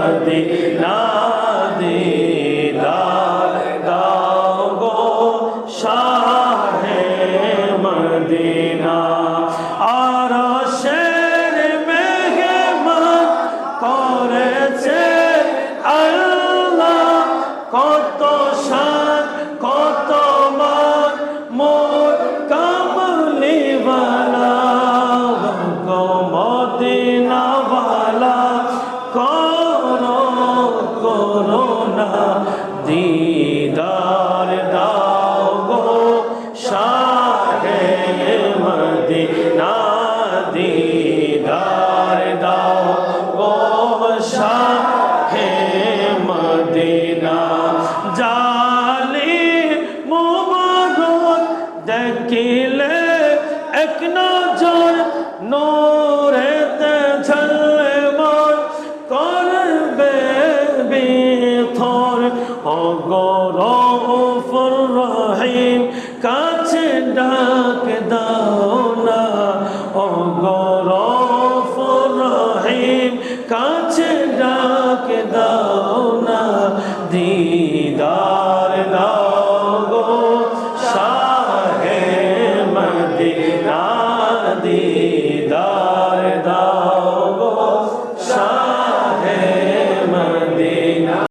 Medina দিদার দাও গো শাহে Medina আরশের মেহমান করেছে আল্লাহ কত শান কত মান মোর কামলিওয়ালা গো মদিনাওয়ালা করোনা দিদার দাও গো শাহে মদিনা দিদার দাও গো শাহে মদিনা জালি মুবারক দেখিলে এক নজর নূরেতে ঝলমল করবে বিথর অগর